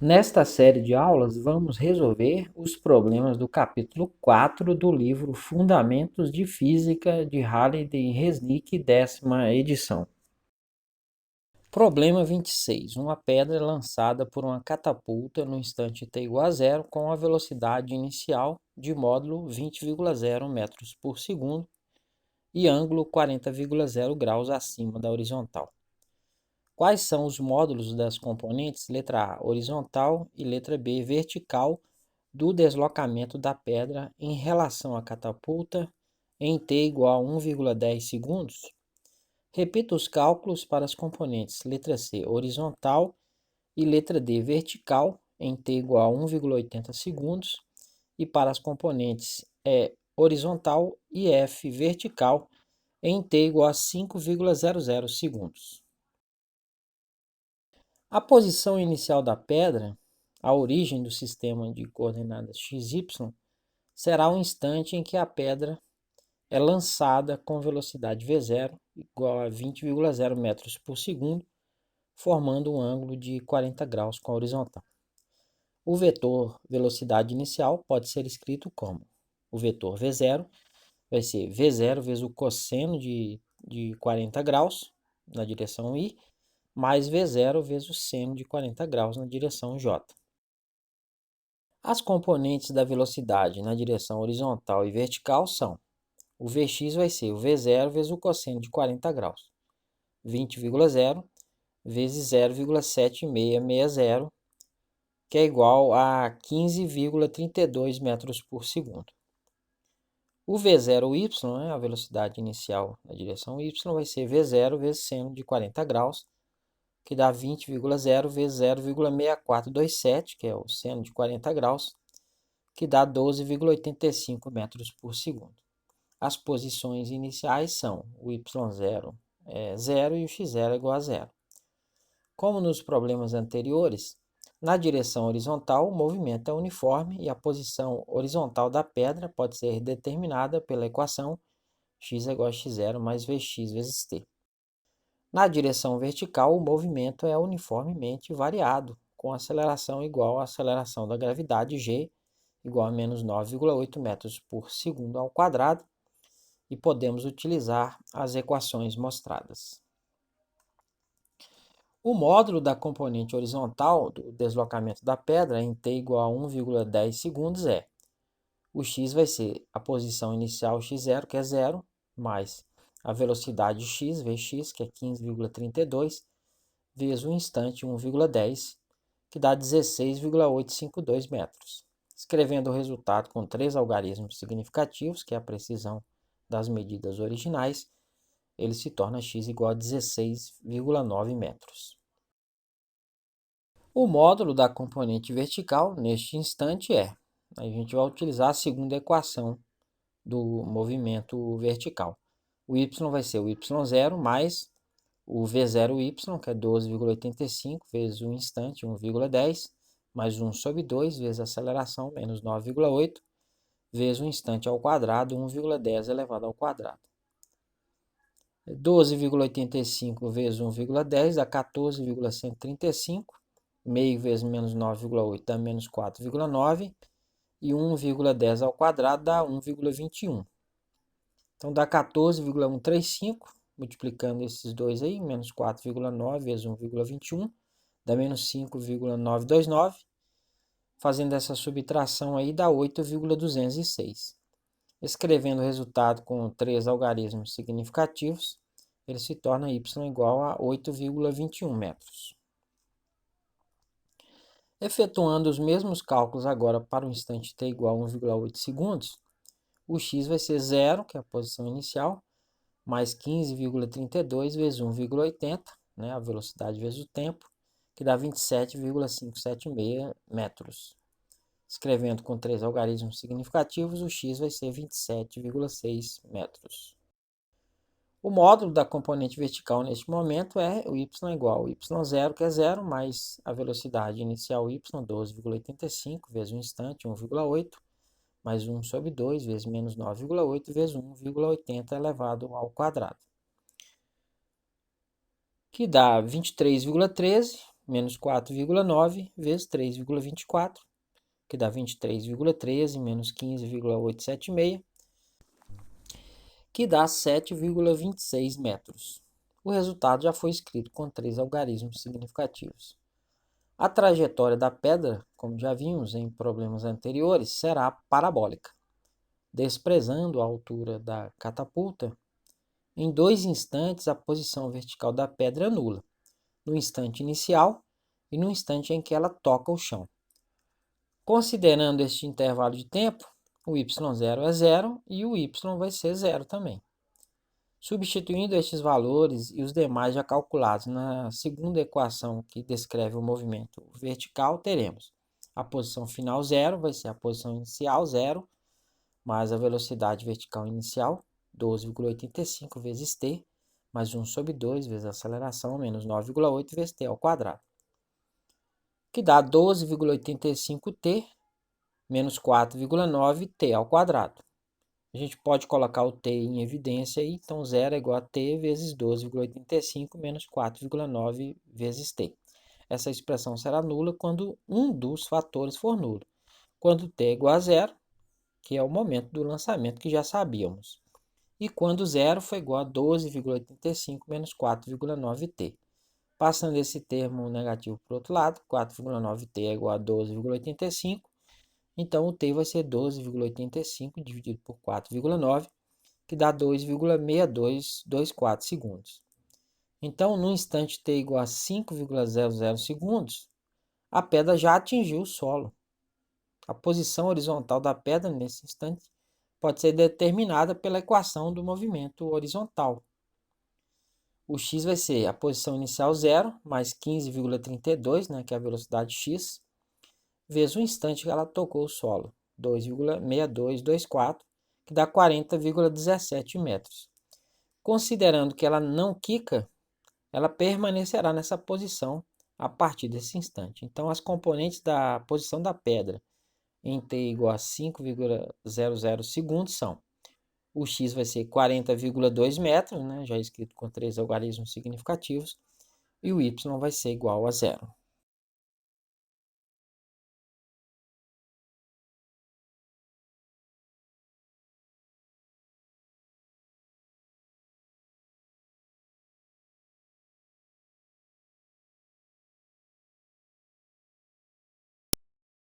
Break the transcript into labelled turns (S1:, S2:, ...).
S1: Nesta série de aulas, vamos resolver os problemas do capítulo 4 do livro Fundamentos de Física de Halliday e Resnick, 10ª edição. Problema 26. Uma pedra é lançada por uma catapulta no instante t igual a zero com a velocidade inicial de módulo 20,0 metros por segundo e ângulo 40,0 graus acima da horizontal. Quais são os módulos das componentes letra A horizontal e letra B vertical do deslocamento da pedra em relação à catapulta em t igual a 1,10 segundos? Repita os cálculos para as componentes letra C horizontal e letra D vertical em t igual a 1,80 segundos e para as componentes E horizontal e F vertical em t igual a 5,00 segundos. A posição inicial da pedra, a origem do sistema de coordenadas XY, será o instante em que a pedra é lançada com velocidade V0 igual a 20,0 metros por segundo, formando um ângulo de 40 graus com a horizontal. O vetor velocidade inicial pode ser escrito como o vetor V0 vai ser V0 vezes o cosseno de 40 graus na direção I, mais V0 vezes o seno de 40 graus na direção J. As componentes da velocidade na direção horizontal e vertical são: o Vx vai ser o V0 vezes o cosseno de 40 graus, 20,0 vezes 0,7660, que é igual a 15,32 metros por segundo. O V0y, a velocidade inicial na direção y, vai ser V0 vezes seno de 40 graus, que dá 20,0 vezes 0,6427, que é o seno de 40 graus, que dá 12,85 metros por segundo. As posições iniciais são o y0 é 0 e o x0 é igual a 0. Como nos problemas anteriores, na direção horizontal o movimento é uniforme e a posição horizontal da pedra pode ser determinada pela equação x é igual a x0 mais vx vezes t. Na direção vertical, o movimento é uniformemente variado, com aceleração igual à aceleração da gravidade g, igual a menos 9,8 metros por segundo ao quadrado, e podemos utilizar as equações mostradas. O módulo da componente horizontal do deslocamento da pedra em t igual a 1,10 segundos é: o x vai ser a posição inicial x0, que é 0, mais a velocidade x, Vx, que é 15,32, vezes o instante 1,10, que dá 16,852 metros. Escrevendo o resultado com 3 algarismos significativos, que é a precisão das medidas originais, ele se torna x igual a 16,9 metros. O módulo da componente vertical, neste instante, a gente vai utilizar a segunda equação do movimento vertical. O y vai ser o y0 mais o v0y, que é 12,85 vezes o instante, 1,10, mais 1 sobre 2 vezes a aceleração, menos 9,8, vezes o instante ao quadrado, 1,10 elevado ao quadrado. 12,85 vezes 1,10 dá 14,135, meio vezes menos 9,8 dá menos 4,9, e 1,10 ao quadrado dá 1,21. Então dá 14,135, multiplicando esses dois aí, menos 4,9 vezes 1,21, dá menos 5,929. Fazendo essa subtração aí dá 8,206. Escrevendo o resultado com 3 algarismos significativos, ele se torna y igual a 8,21 metros. Efetuando os mesmos cálculos agora para o instante t igual a 1,8 segundos, o x vai ser 0, que é a posição inicial, mais 15,32 vezes 1,80, né, a velocidade vezes o tempo, que dá 27,576 metros. Escrevendo com 3 algarismos significativos, o x vai ser 27,6 metros. O módulo da componente vertical neste momento é o y igual ao y0, que é 0, mais a velocidade inicial y, 12,85 vezes o instante, 1,8, mais 1 sobre 2 vezes menos 9,8 vezes 1,80 elevado ao quadrado, que dá 23,13 menos 4,9 vezes 3,24, que dá 23,13 menos 15,876, que dá 7,26 metros. O resultado já foi escrito com 3 algarismos significativos. A trajetória da pedra, como já vimos em problemas anteriores, será parabólica. Desprezando a altura da catapulta, em 2 instantes a posição vertical da pedra é nula, no instante inicial e no instante em que ela toca o chão. Considerando este intervalo de tempo, o y0 é 0 e o y vai ser 0 também. Substituindo estes valores e os demais já calculados na segunda equação que descreve o movimento vertical, teremos a posição final 0, vai ser a posição inicial 0, mais a velocidade vertical inicial, 12,85 vezes t, mais 1 sobre 2 vezes a aceleração, menos 9,8 vezes t ao quadrado, que dá 12,85t menos 4,9t ao quadrado. A gente pode colocar o t em evidência aí, então 0 é igual a t vezes 12,85 menos 4,9 vezes t. Essa expressão será nula quando um dos fatores for nulo. Quando t é igual a 0, que é o momento do lançamento que já sabíamos. E quando 0 for igual a 12,85 menos 4,9t. Passando esse termo negativo para o outro lado, 4,9t é igual a 12,85. Então, o t vai ser 12,85 dividido por 4,9, que dá 2,6224 segundos. Então, no instante t igual a 5,00 segundos, a pedra já atingiu o solo. A posição horizontal da pedra, nesse instante, pode ser determinada pela equação do movimento horizontal. O x vai ser a posição inicial 0, mais 15,32, né, que é a velocidade x, vezes o instante que ela tocou o solo, 2,6224, que dá 40,17 metros. Considerando que ela não quica, ela permanecerá nessa posição a partir desse instante. Então, as componentes da posição da pedra em t igual a 5,00 segundos são: o x vai ser 40,2 metros, né, já escrito com 3 algarismos significativos, e o y vai ser igual a 0.